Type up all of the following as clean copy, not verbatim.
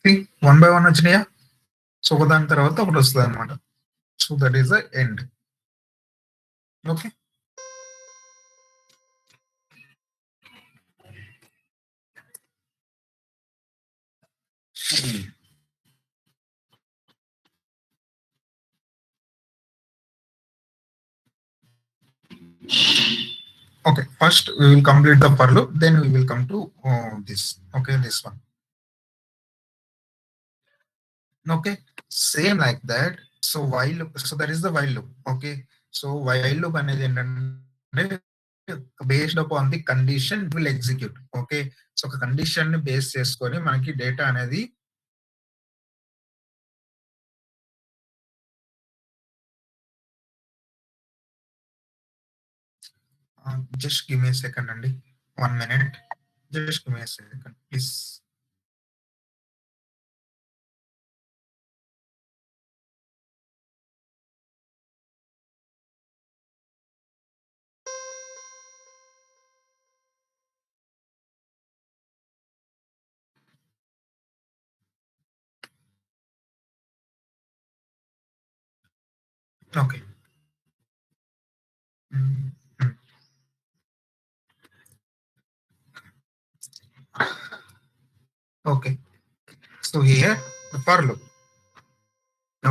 See, one by one వచ్చినాయా? So ఒకదాని తర్వాత ఒకటి వస్తుంది అనమాట. So that is the end. Okay. Okay, first we will complete the for loop, then we will come to this. Okay, this one. Okay, same like that. So while loop, so that is the while loop. Okay, so while loop అనేది ఏంటంటే based upon the condition will execute. Okay, so ఒక condition ని base చేసుకొని మనకి data అనేది just give me second అండి, 1 minute, just give me second please. Okay. Okay, so here for loop.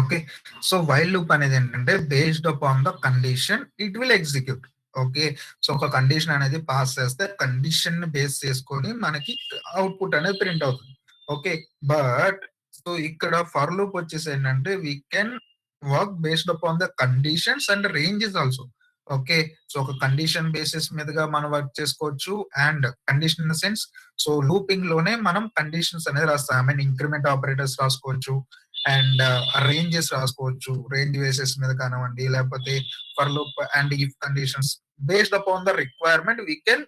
Okay, so while loop అనేది ఏంటంటే based upon the condition it will execute. Okay, so ఒక condition అనేది pass చేస్తే condition ని base చేసుకొని మనకి output అనేది ప్రింట్ అవుతుంది. ఓకే, బట్ సో ఇక్కడ ఫర్ లూప్ వచ్చేసి ఏంటంటే we can work based upon the conditions and ranges also. Okay, so ఒక కండిషన్ బేసిస్ మీదుగా మనం వర్క్ చేసుకోవచ్చు and condition in the sense, so looping లోనే మనం కండిషన్స్ అనేది రాస్తాం. ఐ మీన్ ఇంక్రిమెంట్ ఆపరేటర్స్ రాసుకోవచ్చు అండ్ రేంజెస్ రాసుకోవచ్చు. రేంజ్ బేసిస్ మీద కానివ్వండి, లేకపోతే for loop and if conditions based upon the requirement we can,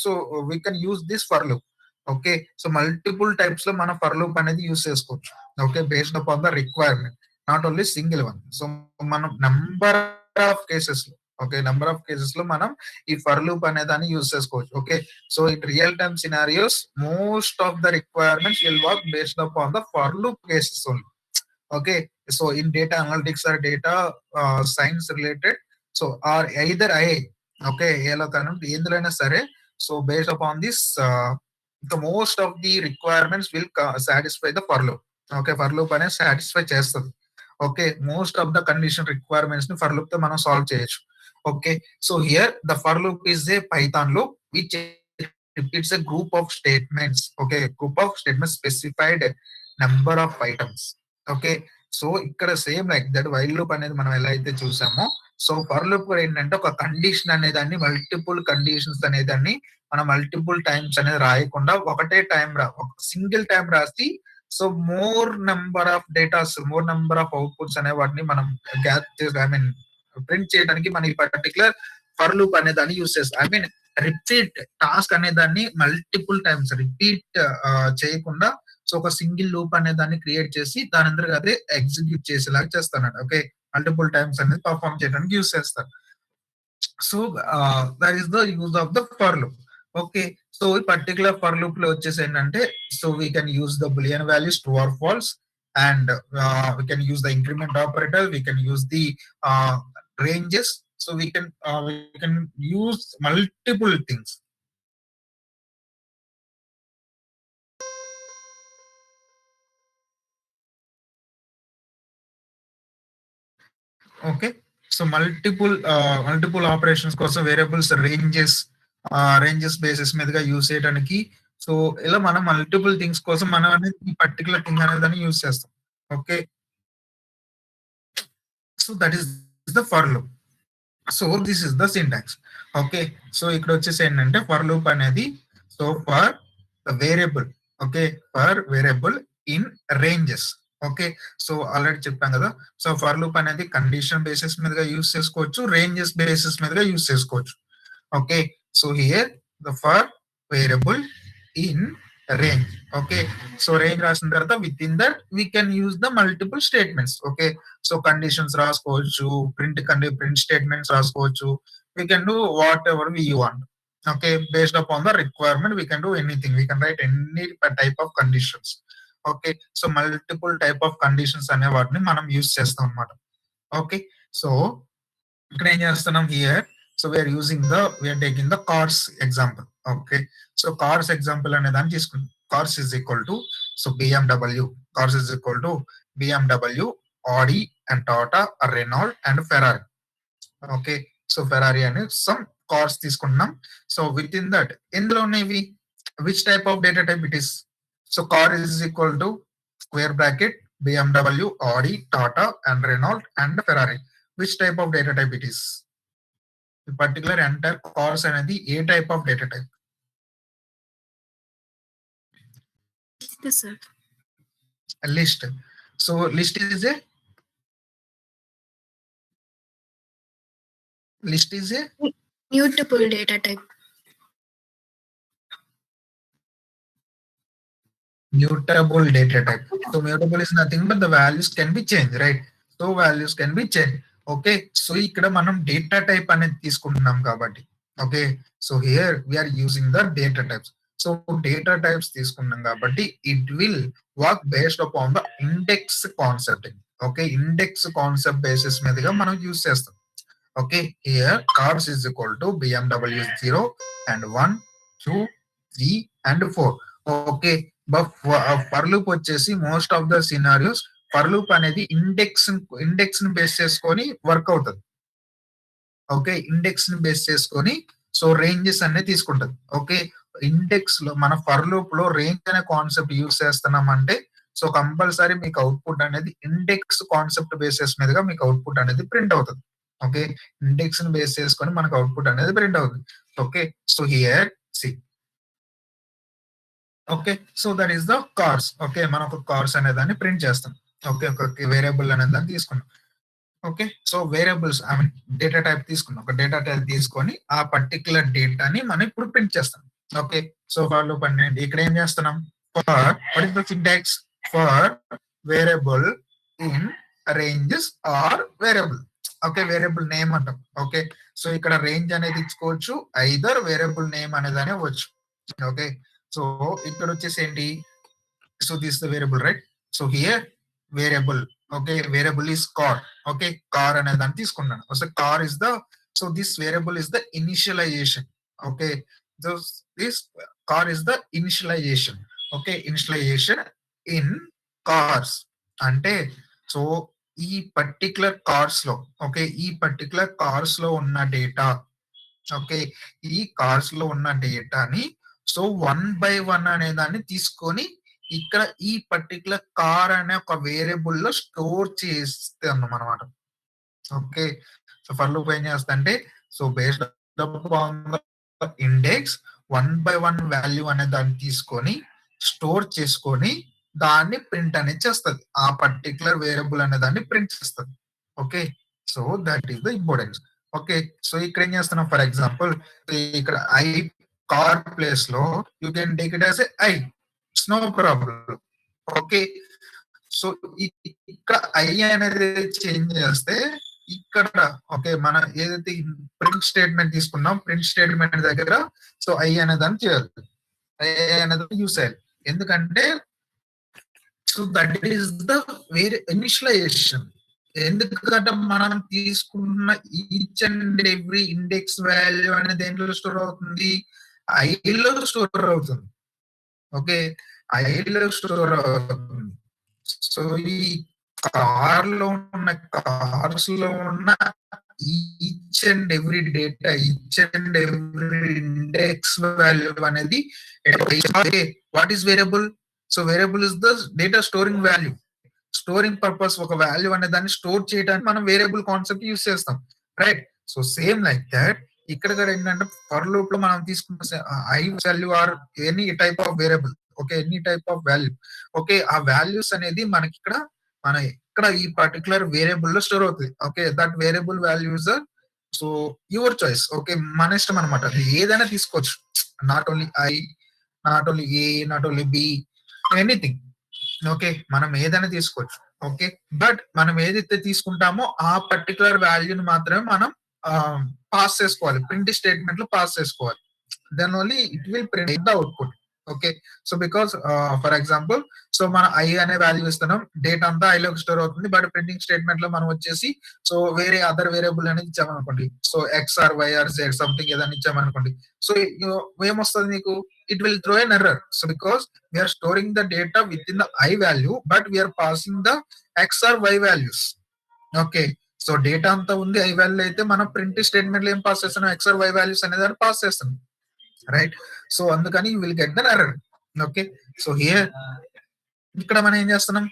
so we can use this for loop. Okay, so multiple types లో మనం for loop అనేది use చేసుకోవచ్చు. Okay, based upon the requirement, not only single one. So మనం number of cases లో, okay, number of cases లో మనం ఈ for loop అనే దాన్ని యూజ్ చేసుకోవచ్చు. Okay, so in real time scenarios most of the requirements will work based upon the for loop cases only. Okay, so in data analytics or data science related, so or either I, okay, ఎలా కానండి ఎందులోనైనా సరే, so based upon this the most of the requirements will satisfy the for loop. Okay, for loop అనేది satisfy చేస్తుంది. Okay, most of the condition requirements ని for loop తో మనం solve చేయొచ్చు. Okay, so here the for loop is a Python loop which repeats a group of statements. Okay, group of statements specified number of items. Okay, so ఇక్కడ same like that while loop అనేది మనం ఎలా అయితే చూసామో, so for loop కూడా ఏంటంటే ఒక condition అనేదాన్ని multiple conditions అనేదాన్ని మనం మల్టిపుల్ టైమ్స్ అనేది రాయకుండా ఒకటే టైం ఒక సింగిల్ టైం రాసి, so more number of datas, more number of outputs అనే వాటిని మనం గ్యాదర్, ఐ మీన్ ప్రింట్ చేయడానికి మనం ఈ పర్టికులర్ ఫర్ లూప్ అనే దాన్ని యూస్ చేస్తాం. ఐ మీన్ రిపీట్ టాస్క్ అనే దాన్ని మల్టిపుల్ టైమ్స్ రిపీట్ చేయకుండా, సో ఒక సింగిల్ లూప్ అనే దాన్ని క్రియేట్ చేసి దాని అందరికి అదే ఎగ్జిక్యూట్ చేసేలాగా చేస్తాను. ఓకే, మల్టిపుల్ టైమ్స్ అనేది పర్ఫామ్ చేయడానికి యూస్ చేస్తాను. So that is the use of the for loop. Okay, so ఈ పర్టికులర్ ఫర్ లూప్ లో వచ్చేసి ఏంటంటే, so we can use the boolean values true or false and we can use the increment operator, we can use the ranges, so we can use multiple things. Okay, so multiple operations కోసం variables ranges basis మీదుగా use చేయడానికి, so ఇలా మనం multiple things కోసం మనం అనేది ఈ particular thing అనేది యూజ్ చేస్తాం. Okay, so that is the for loop. So this is the syntax. Okay, so ఇక్కడ వచ్చేసి ఏంటంటే ఫర్ లూప్ అనేది, so for variable, okay, for variable in ranges. Okay, so already చెప్పాం కదా, సో ఫర్ లూప్ అనేది condition basis మీదుగా use చేసుకోవచ్చు, ranges basis మీదుగా యూస్ చేసుకోవచ్చు. Okay, so here the for variable in range. Okay, so range రాసిన తర్వాత with in that we can use the multiple statements. Okay, so conditions రాసుకోవచ్చు, print statements రాసుకోవచ్చు, we can do what ever we want. Okay, based upon the requirement we can do anything, we can write any type of conditions. Okay. So multiple type of conditions అనే వాటిని మనం use చేస్తాం అనమాట. Okay. So ఇక్కడ ఏం చేస్తున్నాం here, so we're using we're taking the cars example. Okay. So cars example అనే దాన్ని తీసుకుంటాం. Cars is equal to so BMW, cars is equal to BMW, Audi and Tata, Renault and Ferrari. Okay. So Ferrari అని some cars తీసుకుంటున్నాం. So with in that ఎందులో ఉన్నవి, which type of data type it is. So car is equal to square bracket BMW, Audi, Tata and Renault and Ferrari. Which type of data type it is. Particular entire cars అనేది ఏ type of data type. List. So list is a mutable data type. Mutable data type. So mutable is nothing but the values can be changed, right? So values can be changed. Okay. So ఇక్కడ మనం data type అనేది తీసుకుంటున్నాం కాబట్టి, okay. So here we're using the data types. So data types తీసుకున్నాం కాబట్టి it will work based upon the index concept. Okay. Index concept basis మీదుగా మనం use చేస్తాం. Okay. Here cars is equal to BMW 0 and 1, 2, 3 and 4. Okay. But for loop వచ్చేసి most of the scenarios for loop అనేది index ని base చేసుకొని work అవుతుంది. Okay. Index ని base చేసుకొని సో రేంజెస్ అనేది తీసుకుంటది. ఓకే. ఇండెక్స్ లో మన ఫర్ లూప్ లో రేంజ్ అనే కాన్సెప్ట్ యూజ్ చేస్తున్నాం అంటే సో కంపల్సరీ మీకు అవుట్పుట్ అనేది ఇండెక్స్ కాన్సెప్ట్ బేసెస్ మీదుగా మీకు అవుట్పుట్ అనేది ప్రింట్ అవుతుంది. ఓకే. ఇండెక్స్ ని బేస్ చేసుకొని మనకు అవుట్పుట్ అనేది ప్రింట్ అవుతుంది. Okay. So here see. Okay. So that is the cars. Okay. మనం ఒక కార్స్ అనే దాన్ని ప్రింట్ చేస్తాం. ఓకే. ఒక వేరియబుల్ అనే దాన్ని తీసుకున్నాం. Okay. So variables I mean data type తీసుకున్నాం. ఒక డేటా టైప్ తీసుకొని ఆ పర్టికులర్ డేటాని మనం ఇప్పుడు ప్రింట్ చేస్తాం. ఓకే. సో ఫర్ లూప్ అనేది ఇక్కడ ఏం చేస్తున్నాం, for what is the syntax, for variable in ranges or variable. Okay. Variable name అంటాం. ఓకే. సో ఇక్కడ రేంజ్ అనేది ఇచ్చుకోవచ్చు, ఐదర్ వేరియబుల్ నేమ్ అనేది అవ్వచ్చు. ఓకే. సో ఇక్కడ వచ్చేసి ఏంటి, so this the variable, right. So here variable. Okay. Variable is car. Okay. Car అనే దాన్ని తీసుకున్నాను. So car is the, so this variable is the initialization. Okay. This car is the initialization. Okay. Initialization in cars అంటే so ఈ particular cars లో, okay, ఈ particular cars లో ఉన్న data, okay, ఈ కార్స్ లో ఉన్న డేటాని సో 1 by 1 అనే దాన్ని తీసుకొని ఇక్కడ ఈ పర్టికులర్ కార్ అనే ఒక వేరియబుల్ లో స్టోర్ చేస్తాం అనమాట. ఓకే. సో ఫర్ లూప్ ఏం చేస్తా అంటే so based index 1 by 1 value అనే దాన్ని తీసుకొని స్టోర్ చేసుకొని దాన్ని ప్రింట్ అనేది చేస్తుంది. ఆ పర్టికులర్ వేరియబుల్ అనే దాన్ని ప్రింట్ చేస్తుంది. Okay. So that is the importance. Okay. So ఇక్కడ ఏం చేస్తున్నాం, ఫర్ ఎగ్జాంపుల్ ఇక్కడ ఐ కార్ ప్లేస్ లో you can take it as i, it's no problem. Okay. So ఇక్కడ ఐ అనేది చేంజ్ చేస్తే ఇక్కడ ఓకే మన ఏదైతే ప్రింట్ స్టేట్మెంట్ తీసుకున్నాం, ప్రింట్ స్టేట్మెంట్ దగ్గర సో ఐ అనే దాన్ని చేయాలి, ఐ అనేది యూస్ చేయాలి. ఎందుకంటే సో దట్ ఈస్ ద వేరే ఇనిషియలైజేషన్. ఎందుకంటే మనం తీసుకున్న each and every index value అనేది దేంట్లో స్టోర్ అవుతుంది, ఐలో స్టోర్ అవుతుంది. ఓకే. ఐలో స్టోర్ అవుతుంది. సో ఈ కార్ లో ఉన్న కార్స్ లో ఉన్న each and every data, each and every index value అనేది what is variable. So variable is the data storing value. Storing purpose ఒక వాల్యూ అనే దాన్ని స్టోర్ చేయడానికి మనం వేరియబుల్ కాన్సెప్ట్ యూస్ చేస్తాం, right. So same like that ఇక్కడ కూడా ఏంటంటే ఫర్ లూప్ లో మనం తీసుకున్న I value or any type of variable, okay, any type of value, okay, ఆ వాల్యూస్ అనేది మనకి ఇక్కడ మన ఇక్కడ ఈ పర్టికులర్ వేరియబుల్ లో స్టోర్ అవుతుంది. Okay. That variable values so your choice. Okay. మన ఇష్టం అనమాట, అది ఏదైనా తీసుకోవచ్చు. Not only i, not only a, not only b, anything. Okay. మనం ఏదైనా తీసుకోవచ్చు. ఓకే. బట్ మనం ఏదైతే తీసుకుంటామో ఆ పర్టికులర్ వాల్యూని మాత్రమే మనం పాస్ చేసుకోవాలి, ప్రింట్ స్టేట్మెంట్ లో పాస్ చేసుకోవాలి. Then only it will print the output. Okay. So because for example so మన ఐ అనే వాల్యూ ఇస్తున్నాం, డేటా అంతా ఐలోకి స్టోర్ అవుతుంది, బట్ ప్రింటింగ్ స్టేట్మెంట్ లో మనం వచ్చేసి సో వేరే అదర్ వేరియబుల్ అనేది ఇచ్చామనుకోండి, so X or Y or Z something ఏదైనా ఇచ్చామనుకోండి, సో ఏమొస్తుంది మీకు, it will throw an error. So because we're storing the data within the I value, but we're passing the x or y values. Okay. So data అంతా ఉంది I value, అయితే మనం print statement లో ఏం pass చేస్తున్నాం, X or y values అనే దాన్ని pass చేస్తున్నాం, రైట్. సో అందుకని you will get the error. Okay. So here ఇక్కడ మనం ఏం చేస్తున్నాం,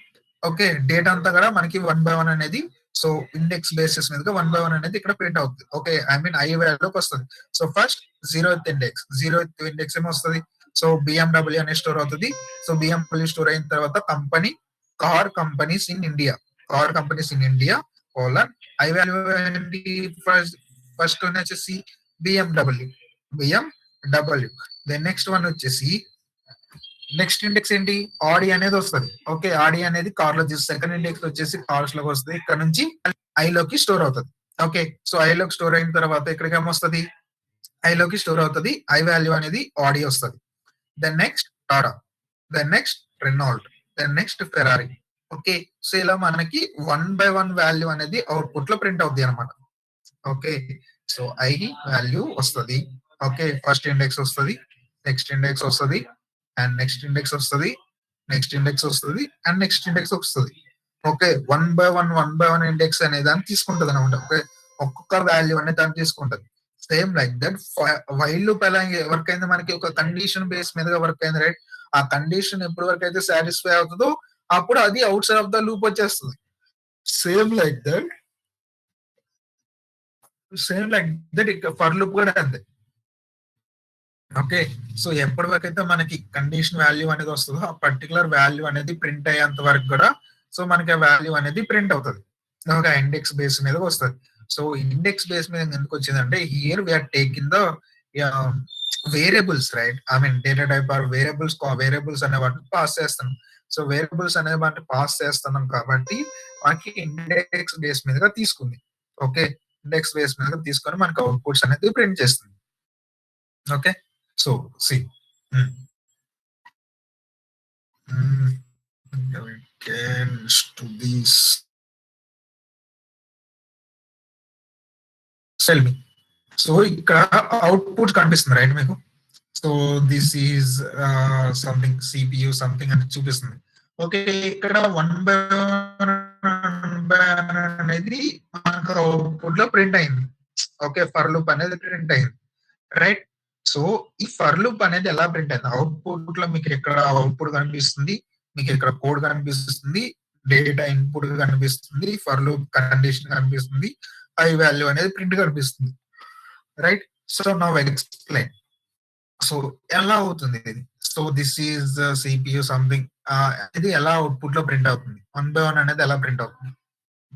ఓకే, డేటా అంతా కూడా మనకి 1 by 1 అనేది సో ఇండెక్స్ బేసిస్ మీదగా 1 by 1 అనేది ఇక్కడ ప్రింట్ అవుతుంది. ఓకే, ఐ మీన్ ఐ వాల్యూకి వస్తుంది. సో ఫస్ట్ 0th ఇండెక్స్ ఏమొస్తుంది, సో బిఎండబ్ల్యూ అనే స్టోర్ అవుతుంది. సో బిఎండబ్ల్యూ స్టోర్ అయిన తర్వాత car companies in India colon I value ఏంటి, ఫస్ట్ వచ్చేసి బిఎండబ్ల్యూ. దెన్ నెక్స్ట్ వన్ వచ్చేసి నెక్స్ట్ ఇండెక్స్ ఏంటి, ఆడి అనేది వస్తుంది. ఓకే, ఆడి అనేది కార్ లో సెకండ్ ఇండెక్స్ వచ్చేసి కార్స్ లోకి వస్తుంది, ఇక్కడ నుంచి ఐలోకి స్టోర్ అవుతుంది. ఓకే, సో ఐలోకి స్టోర్ అయిన తర్వాత ఇక్కడికి ఏమొస్తుంది, ఐలోకి స్టోర్ అవుతుంది, ఐ వాల్యూ అనేది ఆడి వస్తుంది. Then next Tata, then next Renault, then next Ferrari. Okay, so ఇలా మనకి 1 by 1 వాల్యూ అనేది అవుట్పుట్ లో ప్రింట్ అవుతుంది అనమాట. ఓకే, సో ఐ వాల్యూ వస్తుంది. ఓకే, ఫస్ట్ ఇండెక్స్ వస్తుంది, నెక్స్ట్ ఇండెక్స్ వస్తుంది, అండ్ నెక్స్ట్ ఇండెక్స్ వస్తుంది, నెక్స్ట్ ఇండెక్స్ వస్తుంది, అండ్ నెక్స్ట్ ఇండెక్స్ వస్తుంది. ఓకే, 1 by 1 ఇండెక్స్ అనే దాన్ని తీసుకుంటది అనమాట. ఓకే, ఒక్కొక్క వాల్యూ అనేది దాన్ని తీసుకుంటది. Same like that while loop ఎలా వర్క్ అయింది, మనకి ఒక కండిషన్ బేస్ మీదుగా వర్క్ అయింది, రైట్. ఆ కండిషన్ ఎప్పటి వరకు అయితే సాటిస్ఫై అవుతుందో అప్పుడు అది outside of the loop వచ్చేస్తుంది. Same like that for loop కూడా అంతే. ఓకే, సో ఎప్పటి వరకు అయితే మనకి కండిషన్ వాల్యూ అనేది వస్తుందో ఆ పర్టికులర్ వాల్యూ అనేది ప్రింట్ అయ్యేంత వరకు కూడా సో మనకి ఆ వాల్యూ అనేది ప్రింట్ అవుతుంది. ఒక ఇండెక్స్ బేస్ మీద వస్తుంది. సో ఇండెక్స్ బేస్ మీద ఎందుకు వచ్చిందంటే here we're taking the variables, right. I mean data type or variables అనే వాటిని పాస్ చేస్తున్నాం. సో వేరియబుల్స్ అనే వాటిని పాస్ చేస్తున్నాం కాబట్టి మనకి ఇండెక్స్ బేస్ మీదగా తీసుకుంది. ఓకే, ఇండెక్స్ బేస్ మీదగా తీసుకొని మనకి అవుట్పుట్స్ అనేది ప్రింట్ చేస్తుంది. Okay, so see we can to this tell me. So ఇక్కడ అవుట్పుట్ కనిపిస్తుంది, రైట్ మీకు. So this is something CPU something అని చూపిస్తుంది. ఓకే, ఇక్కడ 1 by 1 అనేది మనకు అవుట్పుట్ లో ప్రింట్ అయింది. ఓకే, ఫర్ లూప్ అనేది ప్రింట్ అయింది, రైట్. సో ఈ ఫర్ లూప్ అనేది ఎలా ప్రింట్ అయింది, అవుట్పుట్ లో మీకు ఇక్కడ అవుట్పుట్ కనిపిస్తుంది, మీకు ఇక్కడ కోడ్ కనిపిస్తుంది, డేటా ఇన్పుట్ కనిపిస్తుంది, ఫర్ లూప్ కండిషన్ కనిపిస్తుంది, ఐ వాల్యూ అనేది ప్రింట్ కనిపిస్తుంది, right. So now explain. So ఎలా అవుతుంది ఇది, so this is CPU something, ఇది ఎలా అవుట్పుట్ లో ప్రింట్ అవుతుంది, 1 by 1 అనేది ఎలా ప్రింట్ అవుతుంది,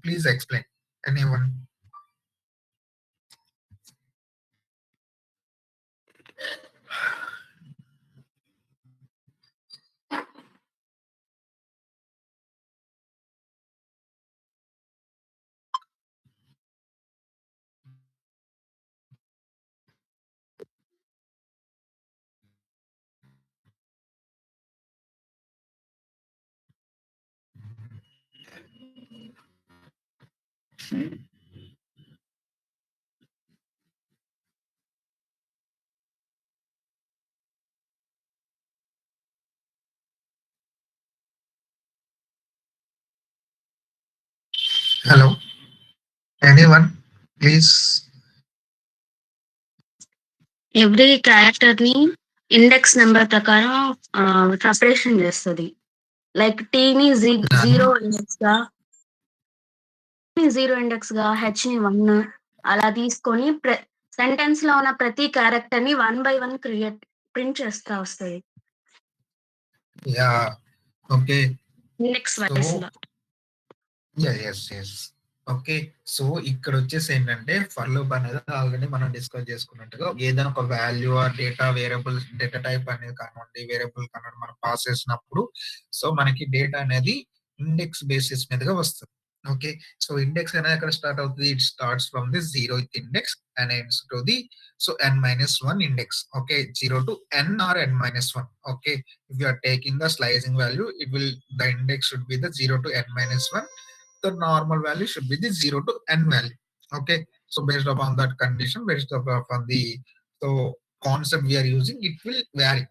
please explain anyone. Hello, anyone please. Every character ని ఇండెక్స్ నెంబర్ ప్రకారం సపరేషన్ చేస్తుంది. లైక్ టీని 0 ఇండెక్స్ గా హెచ్ ని 1 అలా తీసుకొని సెంటెన్స్ లో ఉన్న ప్రతి క్యారెక్టర్ ని 1 by 1 ప్రింట్ చేస్తా వస్తుంది యా, ఓకే, ఇండెక్స్ వైస్ లో. ఓకే, సో ఇక్కడ వచ్చేసి ఏంటంటే ఫర్ లూప్ అనేది ఆల్రెడీ మనం డిస్కస్ చేసుకున్నట్టుగా ఏదైనా ఒక వాల్యూ ఆర్ డేటా టైప్ అనేది కానివ్వండి, వేరియబుల్ కానివ్వండి మనం పాస్ చేసినప్పుడు సో మనకి డేటా అనేది ఇండెక్స్ బేసిస్ మీదుగా వస్తుంది. ఓకే. సో, ఇండెక్స్ అనేది ఎక్కడ స్టార్ట్ అవుతది? It starts from the 0th index and ends to the n-1 index. Okay. 0 to n or n-1. Okay. If you are taking the slicing value, the index should be the 0 to n-1. The normal value should be the 0 to n value. Okay. So based upon that condition, based upon the so concept we are using, it will vary.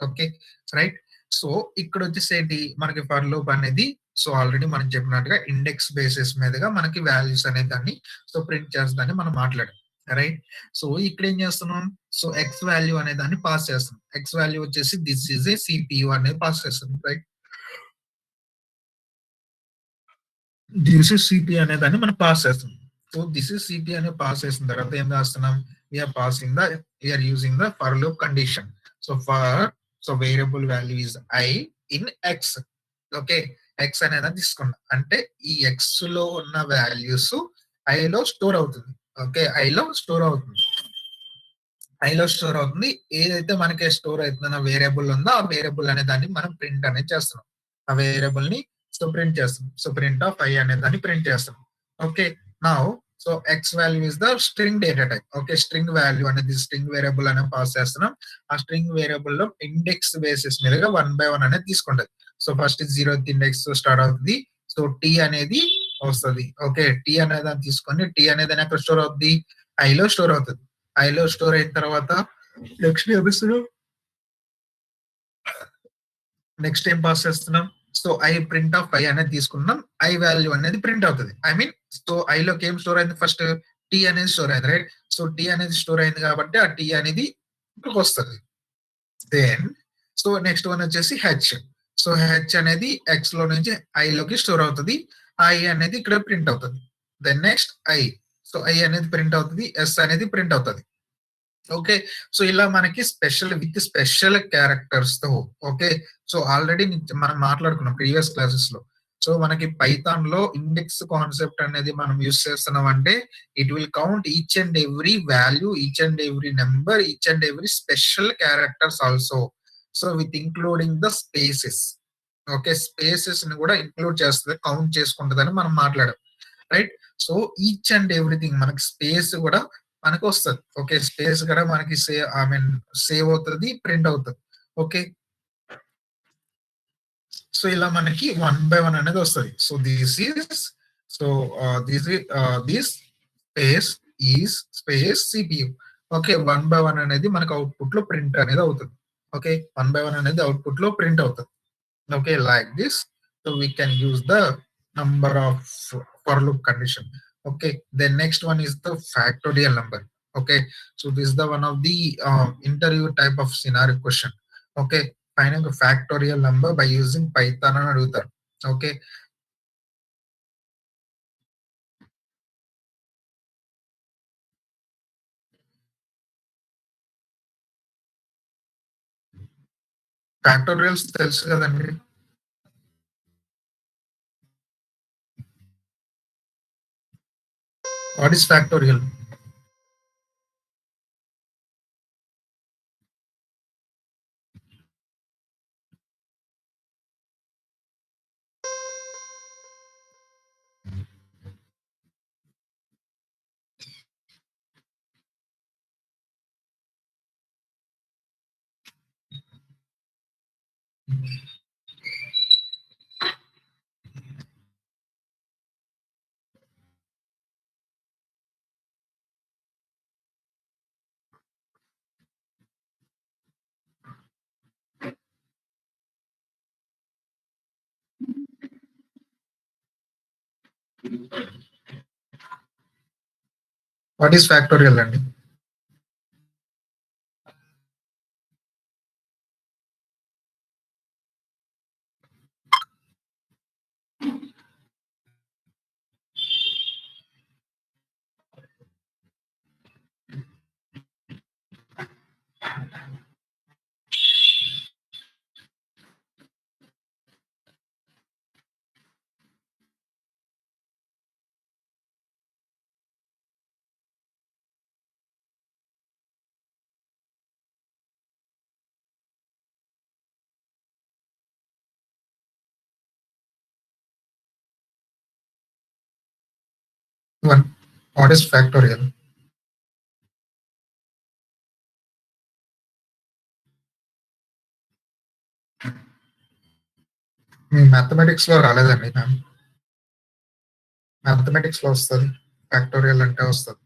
Okay. Right. So, ఇక్కడొచ్చేసి ఏంటి మనకి for loop అనేది so, already మనం చెప్పినట్టుగా index basis మీదగా మనకి values అనే దాన్ని సో, ప్రింట్ చేస్తదని మనం మాట్లాడాం. రైట్. సో, ఇక్కడేం చేస్తున్నాం? సో, ఎక్స్ వాల్యూ అనే దాన్ని పాస్ చేస్తున్నాం. ఎక్స్ వాల్యూ వచ్చేసి దిస్ ఈస్ ఏ సిపియు అనేది పాస్ చేస్తున్నాం. రైట్. దిస్ ఈస్ సిపి అనే దాన్ని మనం పాస్ చేస్తున్నాం. సో, దిస్ ఈస్ సిపి అని పాస్ చేసిన తర్వాత ఏం చేస్తున్నాం? We are using the for loop condition. So, variable value is i in x. Okay. X అనేదాన్ని తీసుకున్నాం. అంటే ఈ ఎక్స్ లో ఉన్న వాల్యూస్ ఐలో స్టోర్ అవుతుంది. ఓకే. ఐలో స్టోర్ అవుతుంది. ఐలో స్టోర్ అవుతుంది. ఏదైతే మనకి స్టోర్ అవుతుందన్న వేరియబుల్ ఉందో ఆ వేరియబుల్ అనే దాన్ని మనం ప్రింట్ అనేది చేస్తున్నాం. ఆ వేరియబుల్ ని సో ప్రింట్ చేస్తాం. సో ప్రింట్ ఆఫ్ ఐ అనే దాన్ని ప్రింట్ చేస్తాం. Okay. Now so X value is the string data type. Okay. String value అనేది స్ట్రింగ్ వేరియబుల్ అనేది పాస్ చేస్తున్నాం. ఆ స్ట్రింగ్ వేరియబుల్ లో ఇండెక్స్ బేసిస్ మీదుగా 1 by 1 అనేది తీసుకుంటది. So first 0th index start అవుతుంది. సో టీ అనేది వస్తది. ఓకే. టీ అనే దాన్ని తీసుకొని టీ అనేది ఎక్కడ స్టోర్ అవుద్ది? ఐలో స్టోర్ అవుతది. ఐలో స్టోర్ అయిన తర్వాత నెక్స్ట్ ఏమిస్తున్నాం? నెక్స్ట్ ఏం పాస్ చేస్తున్నాం? So I print of I అనేది తీసుకున్నాం. ఐ వాల్యూ అనేది ప్రింట్ అవుతది. ఐ మీన్ సో ఐలోకి ఏం స్టోర్ అయింది ఫస్ట్? టీ అనేది స్టోర్ అయింది. రైట్. సో టీ అనేది స్టోర్ అయింది కాబట్టి ఆ టీ అనేది ఇక్కడికొస్తది. దెన్ సో నెక్స్ట్ వన్ వచ్చేసి హెచ్. సో హెచ్ అనేది ఎక్స్ లో నుంచి ఐ లోకి స్టోర్ అవుతది. ఐ అనేది ఇక్కడ ప్రింట్ అవుతది. Then next i. So i అనేది ప్రింట్ అవుతది. ఎస్ అనేది ప్రింట్ అవుతది. ఓకే. సో ఇలా మనకి స్పెషల్ క్యారెక్టర్స్ తో ఓకే. సో ఆల్రెడీ మనం మాట్లాడుకున్నాం ప్రీవియస్ క్లాసెస్ లో. సో మనకి పైథాన్ లో ఇండెక్స్ కాన్సెప్ట్ అనేది మనం యూజ్ చేస్తున్నాం అంటే it will count each and every value, each and every number, each and every special characters also. So with including the spaces. Okay. Spaces ని కూడా include చేస్తది, కౌంట్ చేసుకుంటదని మనం మాట్లాడాం. Right. So each and everything మనకి space కూడా మనకొస్తది. Okay. Space కూడా మనకి I mean save అవుతది, ప్రింట్ అవుతది. ఓకే. సో ఇలా మనకి 1 by 1 అనేది వస్తది. So so this space space CPU. Okay. 1 by 1 అనేది మనకు అవుట్‌పుట్ లో ప్రింట్ అనేది అవుతది. ఓకే. 1 by 1 అనేది అవుట్‌పుట్ లో ప్రింట్ అవుతది. Okay, like this. So we can use the number of for loop condition. Okay, the next one is the factorial number. Okay, so this is the one of the interview type of scenario question. Okay, finding a factorial number by using Python and Luther. Okay, factorials తెలుసు కదండి. What is factorial? What is factorial అండి? What is factorial? Me mathematics లో రాలేదండి ma'am. Mathematics లో వస్తుంది, factorial అంటే వస్తుంది.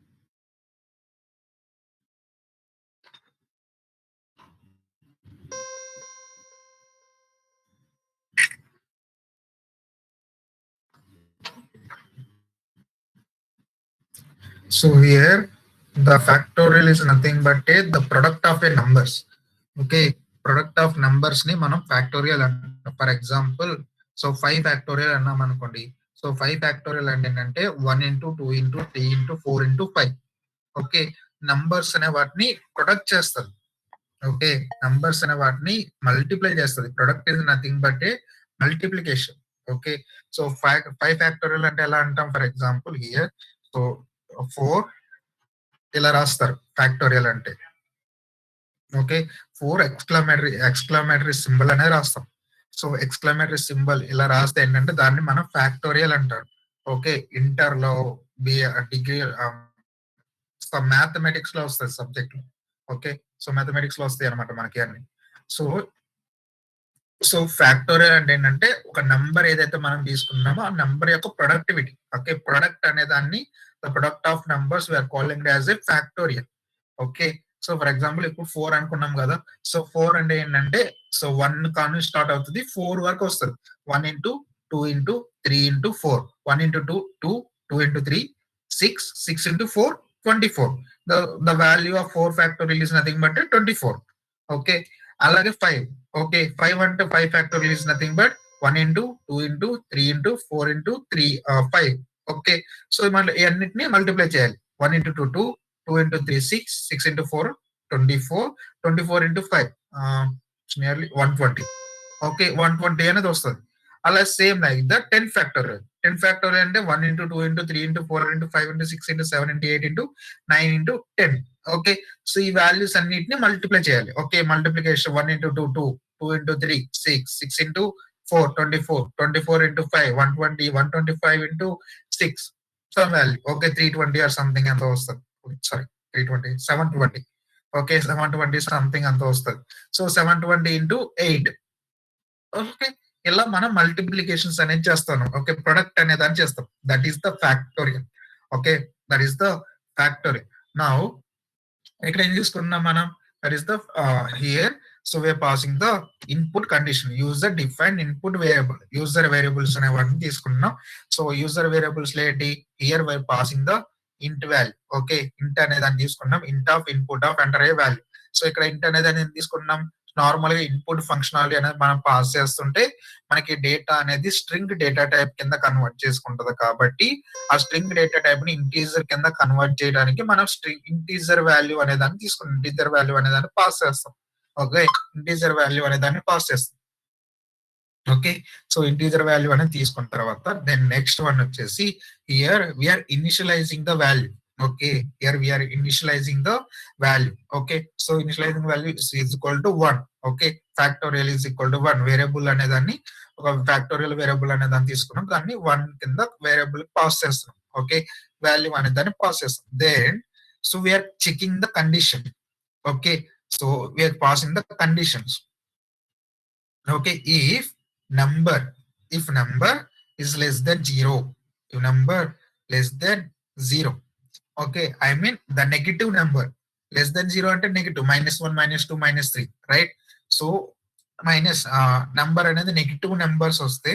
So here the factorial is nothing but the product of a numbers. Okay, product of numbers ని మనం ఫ్యాక్టోరియల్ అంటాం. ఫర్ ఎగ్జాంపుల్ సో 5 ఫ్యాక్టోరియల్ అన్నాం అనుకోండి. సో 5 ఫ్యాక్టోరియల్ అంటే ఏంటంటే 1 into 2 into 3 into 4 into 5. Okay, numbers అనే వాటిని ప్రొడక్ట్ చేస్తుంది. ఓకే, నంబర్స్ అనే వాటిని మల్టిప్లై చేస్తుంది. Product is nothing but A multiplication. Okay, so 5 factorial అంటే ఎలా అంటాం? ఫర్ ఎగ్జాంపుల్ హియర్ సో 4 ఇలా రాస్తారు ఫ్యాక్టోరియల్ అంటే. ఓకే, 4 ఎక్స్క్లమేటరీ సింబల్ అనేది రాస్తాం. సో ఎక్స్క్లమేటరీ సింబల్ ఇలా రాస్తే ఏంటంటే దాన్ని మనం ఫ్యాక్టోరియల్ అంటారు. ఓకే, ఇంటర్ లో డిగ్రీ మ్యాథమెటిక్స్ లో వస్తాయి సబ్జెక్ట్. ఓకే, సో మ్యాథమెటిక్స్ లో వస్తాయి అనమాట మనకి అన్ని. సో సో ఫ్యాక్టోరియల్ అంటే ఏంటంటే ఒక నంబర్ ఏదైతే మనం తీసుకున్నామో ఆ నంబర్ యొక్క ప్రొడక్టివిటీ. ఓకే, ప్రొడక్ట్ అనే దాన్ని the product of numbers we're calling as a factorial. Okay, so for example ఇప్పుడు 4 అనుకున్నాం కదా. సో 4 అంటే ఏంటంటే సో 1 కాను స్టార్ట్ అవుతుంది, 4 వరకు వస్తుంది. 1 into 2 into 3 into 4, 1 into 2 2, 2 into 3 6, 6 into 4 24. The value of 4 factorial is nothing but 24. Okay, అలాగే 5. ఓకే, 5 అంటే 5 factorial is nothing but 1 into 2 into 3 into 4 into 3 5. Okay, so మనం ఇవన్నిటిని మల్టిప్లై చేయాలి. 1 into 2 2, 2 into 3 6, 6 into 4 24, 24 into 5 nearly 120. Okay, 120 అనేది వస్తుంది. అలా same like the 10 factorial. 10 factorial అంటే 1 into 2 into 3 into 4 into 5 into 6 into 7 into 8 into 9 into 10. Okay, so ఈ values అన్నిటిని multiply చేయాలి. Okay, multiplication 1 into 2 2, 2 into 3 6, 6 into 4 24, 24 into 5 120, 125 into 6 some value. Okay, 320 or something ఎంత వస్తుంది. Sorry 320 720. Okay, 720 something అంత వస్తుంది. So 720 into 8. Okay, ఇలా మనం multiplications అనేది చేస్తాను. ఓకే, ప్రొడక్ట్ అనే దాన్ని చేస్తాం. That is the factorial. Okay, that is the factorial. Now ఇక్కడ ఏం తీసుకున్నాం మనం? That is the here so we're passing the input condition, user defined input variable. User variables అనే వాటిని తీసుకున్నాం. సో యూజర్ వేరియబుల్స్ లో ఏంటి? Here we're passing the int value. Okay, int అనే దాన్ని తీసుకున్నాం. Int of input of enter అయ్యే value. So ఇక్కడ ఇంట్ అనేది తీసుకున్నాం. నార్మల్ గా ఇన్పుట్ ఫంక్షనాలిటీ అనేది మనం పాస్ చేస్తుంటే మనకి డేటా అనేది స్ట్రింగ్ డేటా టైప్ కింద కన్వర్ట్ చేసుకుంటది. కాబట్టి ఆ స్ట్రింగ్ డేటా టైప్ ని ఇంటీజర్ కింద కన్వర్ట్ చేయడానికి మనం స్ట్రింగ్ ఇంటీజర్ వాల్యూ అనే దాన్ని తీసుకున్నాం. ఇంటీజర్ వాల్యూ అనే దాన్ని పాస్ చేస్తాం. ఓకే, ఇంటీజర్ వాల్యూ అనే దాన్ని పాస్ చేస్తాం. ఓకే, సో ఇంటీజర్ వాల్యూ అనేది తీసుకున్న తర్వాత దెన్ నెక్స్ట్ వన్ వచ్చేసి here we're initializing the value. Okay, here we're initializing the value. Okay, so initializing value is equal to 1. Okay, factorial is equal to 1. Variable అనే దాన్ని ఒక factorial variable అనే దాన్ని తీసుకున్నాం. దాన్ని 1 కింద వేరియబుల్ పాస్ చేస్తున్నాం. ఓకే, వాల్యూ అనే దాన్ని పాస్ చేస్తాం. Then so we're checking the condition. Okay, so we're passing the conditions. Okay, if number is less than 0, if number less than 0, okay, I mean the negative number less than 0 అంటే negative -1 -2 -3, right? So minus number అనేది negative numbers వస్తే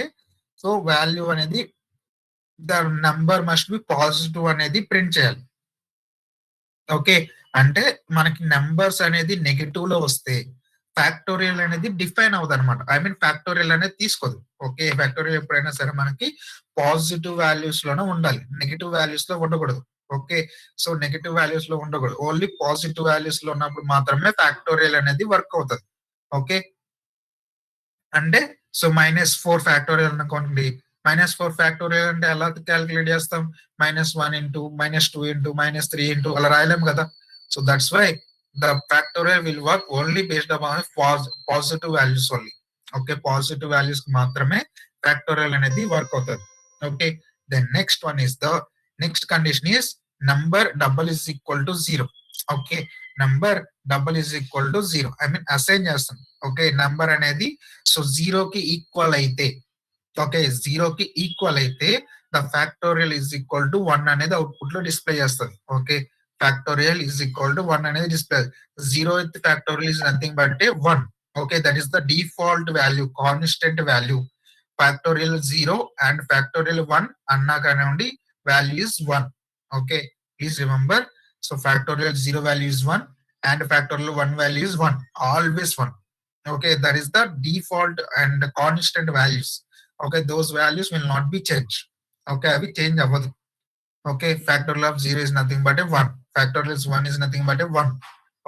so value అనేది the number must be positive అనేది print చేయాలి. Okay, అంటే మనకి numbers అనేది negative లో వస్తే ఫ్యాక్టోరియల్ అనేది డిఫైన్ అవుతుంది అనమాట. ఐ మీన్ ఫ్యాక్టోరియల్ అనేది తీసుకోదు. ఓకే, ఫ్యాక్టోరియల్ ఎప్పుడైనా సరే మనకి పాజిటివ్ వాల్యూస్ లోనే ఉండాలి, నెగిటివ్ వాల్యూస్ లో ఉండకూడదు. ఓకే, సో నెగిటివ్ వాల్యూస్ లో ఉండకూడదు, ఓన్లీ పాజిటివ్ వాల్యూస్ లో ఉన్నప్పుడు మాత్రమే ఫ్యాక్టోరియల్ అనేది వర్క్ అవుతుంది. ఓకే, అంటే సో -4 ఫ్యాక్టోరియల్ అనుకోండి. -4 ఫ్యాక్టోరియల్ అంటే ఎలా క్యాలిక్యులేట్ చేస్తాం? -1 ఇంటూ -2 ఇంటూ -3 ఇంటూ అలా రాయలేం కదా. So that's why the factorial will work only based upon positive values only. Okay, positive values మాత్రమే ఫ్యాక్టోరియల్ అనేది వర్క్ అవుతుంది. Okay, then next one is the next condition is number double is equal to 0. Okay, number double is equal to 0. I mean assign చేస్తాం. Okay, number అనేది so 0 కి equal అయితే, okay 0 కి equal అయితే the factorial is equal to 1 అనేది output లో display చేస్తుంది. Okay, factorial is equal to 1 అనేది display. 0th factorial is nothing but 1. Okay, that is the default value, constant value. Factorial 0 and factorial 1 అన్నా కానివ్వండి, value is 1. Okay, please remember. So factorial 0 value is 1 and factorial 1 value is 1, always 1. Okay, that is the default and constant values. Okay, those values will not be changed. Okay, అవి change అవ్వదు. Okay, factorial of 0 is nothing but a 1, factorial 1 is nothing but a 1.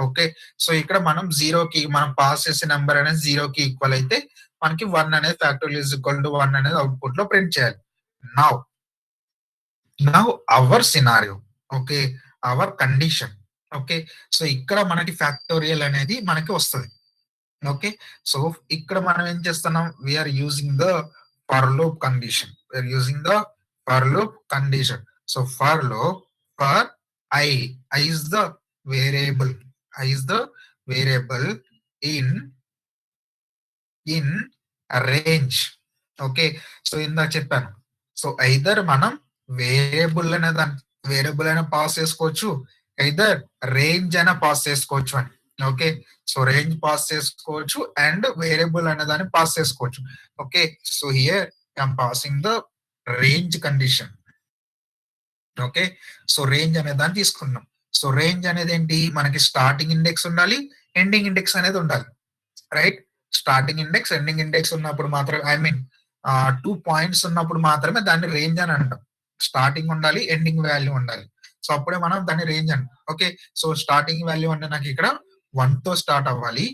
Okay, so ఇక్కడ మనం 0 కి మనం pass చేసే number అనేది 0 కి equal అయితే మనకి 1 అనేది ఫ్యాక్టోరియల్ ఇస్ ఈక్వల్ టు 1 అనేది అవుట్పుట్ లో ప్రింట్ చేయాలి. Now our scenario, okay, hour condition. Okay, so ఇక్కడ మనకి ఫ్యాక్టోరియల్ అనేది మనకి వస్తుంది. ఓకే, సో ఇక్కడ మనం ఏం చేస్తున్నాం, we're using the for loop condition. We're using the for loop condition. So for loop for i is the variable, I is the variable in range. Okay, so ఇందాక చెప్పాను. So either మనం variable అయినా pass చేసుకోవచ్చు, either range అయినా pass చేసుకోవచ్చు అని. Okay, so range pass చేసుకోవచ్చు and variable అనే దాన్ని పాస్ చేసుకోవచ్చు. Okay, so here I'm passing the range condition. Okay, so range అనే దాన్ని తీసుకున్నాం. సో రేంజ్ అనేది ఏంటి, మనకి స్టార్టింగ్ ఇండెక్స్ ఉండాలి, ఎండింగ్ ఇండెక్స్ అనేది ఉండాలి. Right, starting index ending index ఉన్నప్పుడు మాత్రమే, ఐ మీన్ 2 పాయింట్స్ ఉన్నప్పుడు మాత్రమే దాన్ని రేంజ్ అని అంటాం. స్టార్టింగ్ ఉండాలి, ఎండింగ్ వాల్యూ ఉండాలి. సో అప్పుడే మనం దాన్ని రేంజ్ అంటాం. ఓకే, సో స్టార్టింగ్ వాల్యూ అంటే నాకు ఇక్కడ 1 తో స్టార్ట్ అవ్వాలి.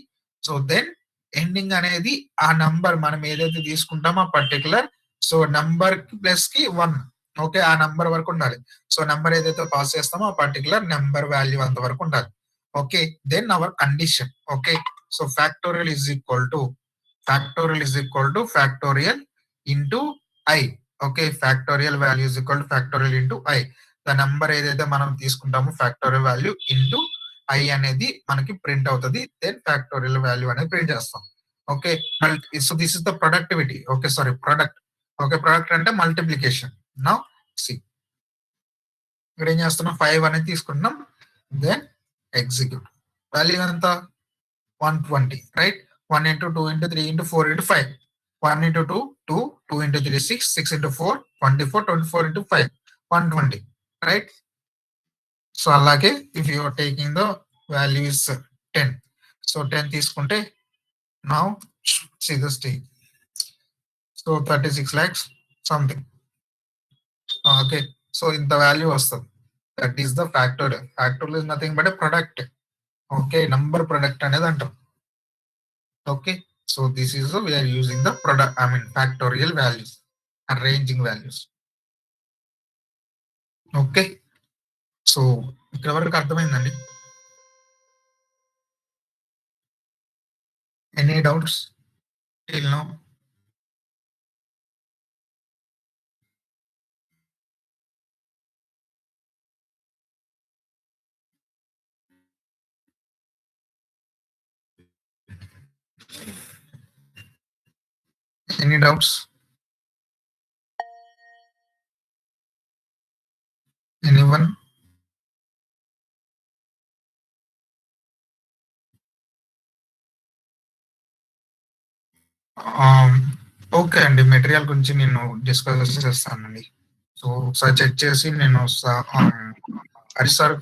సో దెన్ ఎండింగ్ అనేది ఆ నంబర్ మనం ఏదైతే తీసుకుంటామో ఆ పర్టికులర్, సో నంబర్ ప్లస్ కి 1. ఓకే, ఆ నంబర్ వరకు ఉండాలి. సో నంబర్ ఏదైతే పాస్ చేస్తామో ఆ పర్టికులర్ నెంబర్ వాల్యూ అంత వరకు ఉండాలి. Okay, then our condition. Okay, so factorial is equal to factorial into i. Okay, factorial value is equal to factorial into i. The number ఏదైతే మనం తీసుకుంటామో ఫ్యాక్టోరియల్ వాల్యూ ఇంటూ ఐ అనేది మనకి print అవుతుంది. Then factorial value అనేది print చేస్తాం. Okay, so this is the productivity. Okay, sorry product. Okay, product అంటే multiplication. Now see ఇక్కడ ఏం చేస్తున్నాం, 5 అనేది తీసుకుంటున్నాం. Then execute. వాల్యూ ఎంత, 120. Right, 1 into 2 into 3 into 4 into 5. 1 into 2, 2, 2 into 3, 6, 6 into 4, 24, 24 into 5, 120. Right? So అలాగే if you are taking the value is 10. So 10 తీసుకుంటే now see the stage. So 36 lakhs something. Okay, so in the value వస్తుంది. That is the factorial. Factorial is nothing but a product. Okay, number product అనేది అంటాం. Okay, so this is we are using the product, I mean factorial values and ranging values. Okay, so ఇక్కడ వరకు అర్థమైందండి. Any doubts till now? Any doubts? Anyone? Okay అండి, material గురించి నేను discuss చేస్తానండి. So ఒకసారి చెక్ చేసి నేను హరీష్ సార్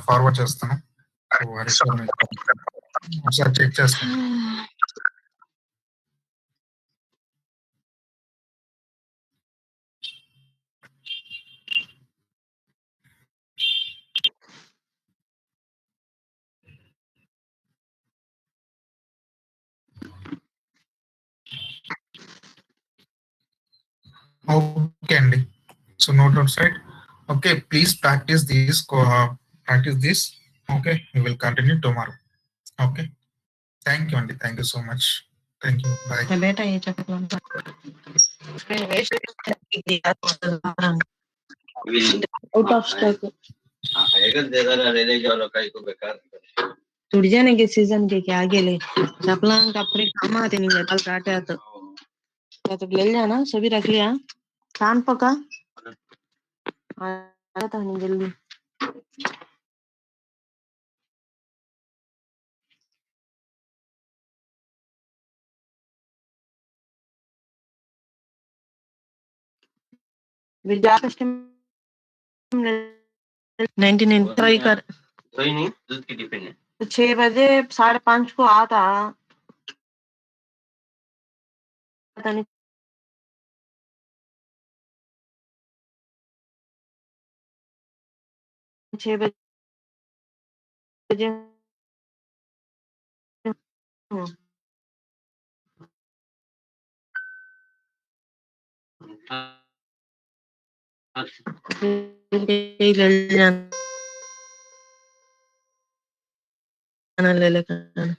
ఫార్వర్డ్ చేస్తాను. హరీష్ సార్ ఒకసారి చెక్ చేస్తాను. ఓకే అండి, so note down side. Okay, please practice this. Okay, we will continue tomorrow. Okay, thank you అండి, thank you so much. Thank you, bye. बेटा ये चक्कर आउट ऑफ स्टॉक टूट जाने के सीजन के आगे ले चपला कपड़े काम आते नहीं कल काटे तो ले जाना सभी रख लिया कान पका आया था नहीं जल्दी विद्या कस्टम 99 ट्राई कर कोई नहीं दूध की टिफिन है तो 6 बजे 5:30 को आता पता नहीं 6 बजे ले लेकर